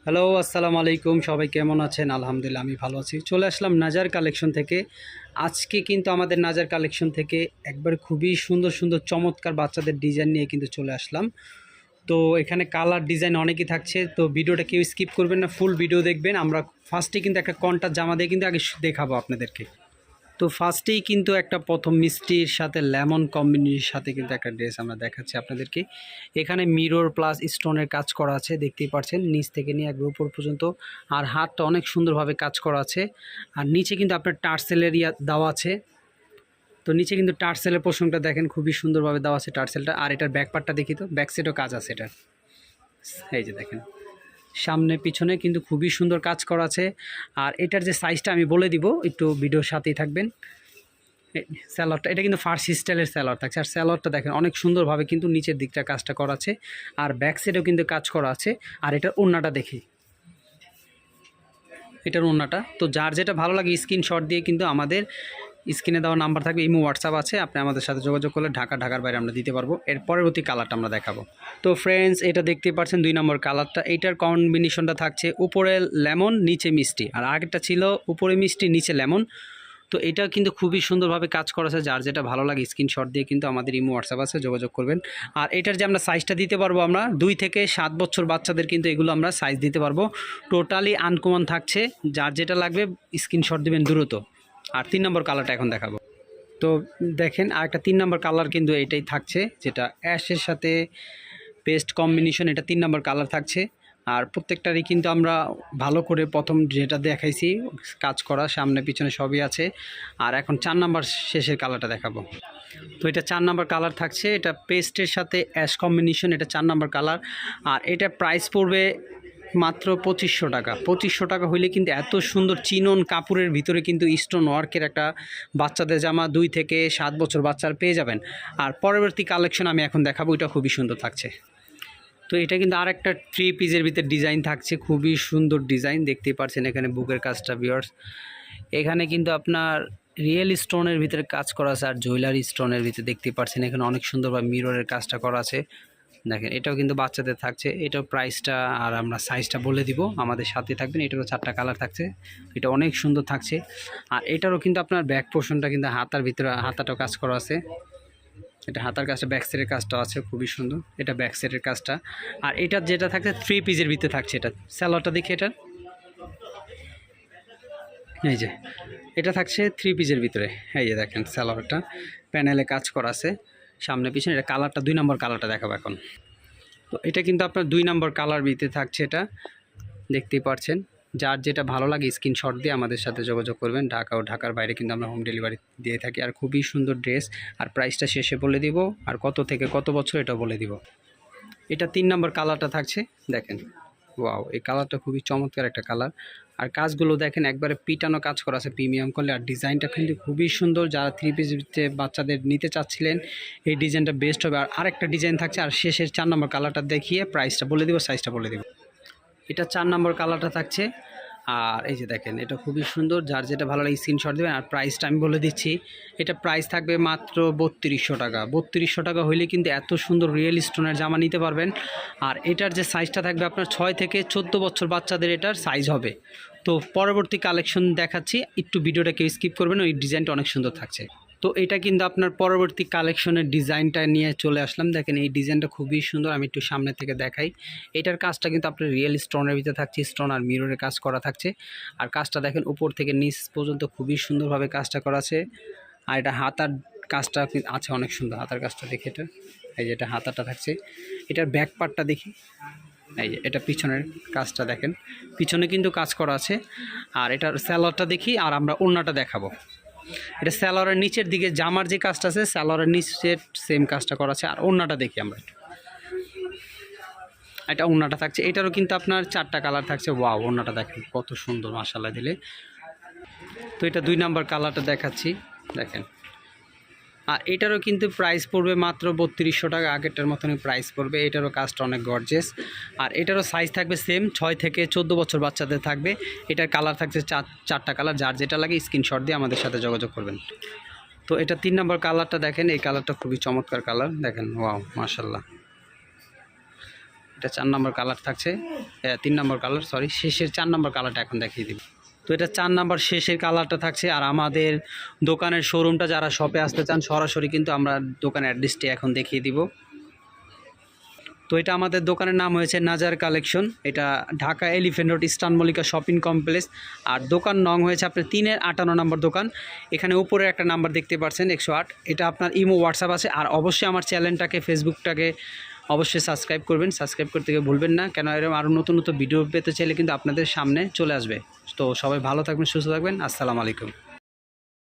Hello, আসসালামু আলাইকুম। সবাই কেমন আছেন? আলহামদুলিল্লাহ আমি ভালো আছি। চলে আসলাম নাজার কালেকশন থেকে। আজকে কিন্তু আমাদের নাজার কালেকশন থেকে একবারে খুবই সুন্দর, সুন্দর চমৎকার বাচ্চাদের ডিজাইন নিয়ে কিন্তু চলে আসলাম। তো এখানে কালার ডিজাইন অনেকই থাকছে। তো ভিডিওটা কেউ স্কিপ করবেন না, ফুল ভিডিও দেখবেন। আমরা ফার্স্টে কিন্তু একটা কন্টার জামা দিয়ে কিন্তু আগে দেখাবো আপনাদেরকে। তো ফার্স্টেই কিন্তু একটা প্রথম মিষ্টির সাথে লেমন কম্বিনেশনের সাথে কিন্তু একটা ড্রেস আমরা দেখাচ্ছি আপনাদেরকে। এখানে মিরর প্লাস স্টোনের কাজ করা আছে, দেখতেই পাচ্ছেন নিচ থেকে নিয়ে একবার উপর পর্যন্ত। আর হাতটা অনেক সুন্দরভাবে কাজ করা আছে। আর নিচে কিন্তু আপনার টার্সেলের দেওয়া আছে। তো নিচে কিন্তু টার্সেলের পোর্শনটা দেখেন খুবই সুন্দরভাবে দেওয়া আছে টার্সেলটা। আর এটার ব্যাক পার্টটা দেখি, তো ব্যাক সাইডেও কাজ আছে এটার। এই যে দেখেন সামনে পিছনে কিন্তু খুবই সুন্দর কাজ করা আছে। আর এটার যে সাইজটা আমি বলে দিব, একটু ভিডিওর সাথেই থাকবেন। স্যালাডটা এটা কিন্তু ফার্সি স্টাইলের স্যালাড থাকছে। আর স্যালাডটা দেখেন অনেক সুন্দরভাবে কিন্তু নিচের দিকটা কাজটা করা আছে। আর ব্যাক সাইডেও কিন্তু কাজ করা আছে। আর এটার ওড়নাটা দেখি, এটার ওড়নাটা তো যার যেটা ভালো লাগে স্ক্রিনশট দিয়ে কিন্তু আমাদের স্ক্রিনে দেওয়া নাম্বার থাকবে, ইমো হোয়াটসঅ্যাপ আছে, আপনি আমাদের সাথে যোগাযোগ করলে ঢাকার বাইরে আমরা দিতে পারবো। এর পরবর্তী কালারটা আমরা দেখাবো। তো ফ্রেন্ডস, এটা দেখতে পাচ্ছেন 2 নম্বর কালারটা। এইটার কম্বিনেশনটা থাকছে উপরে লেমন নিচে মিষ্টি, আর আগেরটা ছিল উপরে মিষ্টি নিচে লেমন। তো এটা কিন্তু খুবই সুন্দরভাবে কাজ করা আছে। যার যেটা ভালো লাগে স্ক্রিনশট দিয়ে কিন্তু আমাদের ইমো হোয়াটসঅ্যাপ আছে, যোগাযোগ করবেন। আর এটার যে আমরা সাইজটা দিতে পারবো, আমরা 2 থেকে 7 বছর বাচ্চাদের কিন্তু এগুলো আমরা সাইজ দিতে পারবো। টোটালি আনকমন থাকছে, যার যেটা লাগবে স্ক্রিনশট দিবেন দ্রুত। আর 3 নম্বর কালারটা এখন দেখাবো। তো দেখেন আরেকটা 3 নম্বর কালার কিন্তু এটাই থাকছে, যেটা অ্যাশের সাথে পেস্ট কম্বিনেশন। এটা 3 নম্বর কালার থাকছে। আর প্রত্যেকটারই কিন্তু আমরা ভালো করে প্রথম যেটা দেখাইছি কাজ করা, সামনে পিছনে সবই আছে। আর এখন 4 নম্বর শেষের কালারটা দেখাবো। তো এটা 4 নম্বর কালার থাকছে, এটা পেস্টের সাথে অ্যাশ কম্বিনেশন, এটা 4 নম্বর কালার। আর এটা প্রাইস পড়বে মাত্র 2500 টাকা। 2500 টাকা হইলে কিন্তু এত সুন্দর চিনন কাপড়ের ভিতরে কিন্তু স্টোন ওয়ার্কের একটা বাচ্চাদের জামা 2 থেকে 7 বছর বাচ্চার পেয়ে যাবেন। আর পরবর্তী কালেকশন আমি এখন দেখাবো, এটা খুবই সুন্দর থাকছে। তো এটা কিন্তু আর একটা 3 পিসের ভিতরে ডিজাইন থাকছে, খুবই সুন্দর ডিজাইন দেখতেই পাচ্ছেন। এখানে বুকের কাজটা ভিউয়ার্স, এখানে কিন্তু আপনার রিয়েল স্টোনের ভিতরে কাজ করা আছে। আর জুয়েলারি স্টোনের ভিতরে দেখতেই পাচ্ছেন এখানে অনেক সুন্দরভাবে মিররের কাজটা করা আছে। দেখেন এটাও কিন্তু বাচ্চাদের থাকছে। এটাও প্রাইসটা আর আমরা সাইজটা বলে দিব, আমাদের সাথে থাকবেন। এটারও 4টা কালার থাকছে, এটা অনেক সুন্দর থাকছে। আর এটারও কিন্তু আপনার ব্যাক পোর্শনটা কিন্তু হাতার ভিতরে হাতাটাও কাজ করা আছে। এটা হাতার কাজটা, ব্যাক সাইডের কাজটাও আছে খুবই সুন্দর, এটা ব্যাক সাইডের কাজটা। আর এটা যেটা থাকছে 3 পিসের ভিতরে থাকছে। এটা স্যালোয়ারটা দেখি, এটা এই যে এটা থাকছে 3 পিসের ভিতরে। এই যে দেখেন স্যালোয়ারটা প্যানেলে কাজ করা আছে সামনে পিছনে। এটা কালারটা 2 নম্বর কালারটা দেখাবো এখন। তো এটা কিন্তু আপনার 2 নম্বর কালার ভিতরে থাকছে, এটা দেখতেই পাচ্ছেন। যার যেটা ভালো লাগে স্ক্রিনশট দিয়ে আমাদের সাথে যোগাযোগ করবেন। ঢাকা ও ঢাকার বাইরে কিন্তু আমরা হোম ডেলিভারি দিয়ে থাকি। আর খুবই সুন্দর ড্রেস। আর প্রাইসটা শেষে বলে দিব, আর কত থেকে কত বছর এটা বলে দিব। এটা 3 নম্বর কালারটা থাকছে, দেখেন ওয়াও, এই কালারটা খুবই চমৎকার একটা কালার। আর কাজগুলো দেখেন একবারে পিটানো কাজ করা আছে প্রিমিয়াম করলে। আর ডিজাইনটা কিন্তু খুবই সুন্দর, যারা 3 পিস বাচ্চাদের নিতে চাচ্ছিলেন এই ডিজাইনটা বেস্ট হবে। আর আরেকটা ডিজাইন থাকছে। আর শেষের 4 নম্বর কালারটা দেখিয়ে প্রাইসটা বলে দিব, সাইজটা বলে দিব। এটা 4 নম্বর কালারটা থাকছে। আর এই যে দেখেন এটা খুবই সুন্দর, যার যেটা ভালো লাগে স্ক্রিনশট দেবেন। আর প্রাইসটা আমি বলে দিচ্ছি, এটা প্রাইস থাকবে মাত্র 3200 টাকা। 3200 টাকা হইলে কিন্তু এত সুন্দর রিয়েল স্টোনের জামা নিতে পারবেন। আর এটার যে সাইজটা থাকবে আপনার 6 থেকে 14 বছর বাচ্চাদের এটার সাইজ হবে। তো পরবর্তী কালেকশন দেখাচ্ছি, একটু ভিডিওটা কেউ স্কিপ করবেন, ওই ডিজাইনটা অনেক সুন্দর থাকছে। তো এটা কিন্তু আপনার পরবর্তী কালেকশনের ডিজাইনটা নিয়ে চলে আসলাম। দেখেন এই ডিজাইনটা খুবই সুন্দর, আমি একটু সামনে থেকে দেখাই। এটার কাজটা কিন্তু আপনার রিয়েল স্টোনের ভিতরে থাকছে, স্টোন আর মিররের কাজ করা থাকছে। আর কাজটা দেখেন উপর থেকে নিচ পর্যন্ত খুবই সুন্দরভাবে কাজটা করা আছে। আর এটা হাতার কাজটা আছে অনেক সুন্দর, হাতার কাজটা দেখি। এই যে এটা হাতাটা থাকছে। এটার ব্যাক পার্টটা দেখি, এই যে এটা পিছনের কাজটা দেখেন, পিছনে কিন্তু কাজ করা আছে। আর এটার স্যালোয়ারটা দেখি, আর আমরা ওড়নাটা দেখাবো। এটা স্যালোয়ারের নিচের দিকে জামার যে কাজটা আছে, স্যালোয়ারের নিচের সেম কাজটা করা আছে। আর ওড়নাটা দেখি আমরা একটু, এটা ওড়নাটা থাকছে। এটারও কিন্তু আপনার 4টা কালার থাকছে। ওয়াও, ওড়নাটা দেখেন কত সুন্দর মাশাআল্লাহ দিলে। তো এটা 2 নম্বর কালারটা দেখাচ্ছি, দেখেন। আর এটারও কিন্তু প্রাইস পড়বে মাত্র 3200 টাকা, আগেরটার মতনই প্রাইস পড়বে। এটারও কাজটা অনেক গর্জিয়াস। আর এটারও সাইজ থাকবে সেম, 6 থেকে 14 বছর বাচ্চাদের থাকবে। এটার কালার থাকছে 4টা কালার, যার যেটা লাগে স্ক্রিনশট দিয়ে আমাদের সাথে যোগাযোগ করবেন। তো এটা 3 নম্বর কালারটা দেখেন, এই কালারটা খুবই চমৎকার কালার, দেখেন ওয়াও মাশাআল্লাহ। একটা 4 নম্বর কালার থাকছে, 3 নম্বর কালার, সরি শেষের 4 নম্বর কালারটা এখন দেখিয়ে দিব। তো এটা 4 নাম্বার শেষের কালারটা থাকছে। আর আমাদের দোকানের শোরুমটা যারা শপে আসতে চান সরাসরি কিন্তু আমরা দোকানের অ্যাড্রেসটি এখন দেখিয়ে দিব। তো এটা আমাদের দোকানের নাম হয়েছে নাজার কালেকশন, এটা Dhaka elephant road eastern Mallika shopping complex. আর দোকান নং হয়েছে আপনার 3-58 নম্বর দোকান। এখানে উপরে একটা নাম্বার দেখতে পাচ্ছেন 108, এটা আপনার ইমো হোয়াটসঅ্যাপ আছে। আর অবশ্যই আমার চ্যানেলটাকে ফেসবুকটাকে অবশ্যই সাবস্ক্রাইব করবেন, সাবস্ক্রাইব করতে গিয়ে ভুলবেন না, কেন এরকম আরও নতুন নতুন ভিডিও পেতে চাইলে কিন্তু আপনাদের সামনে চলে আসবে। তো সবাই ভালো থাকবেন, সুস্থ থাকবেন, আসসালামু আলাইকুম।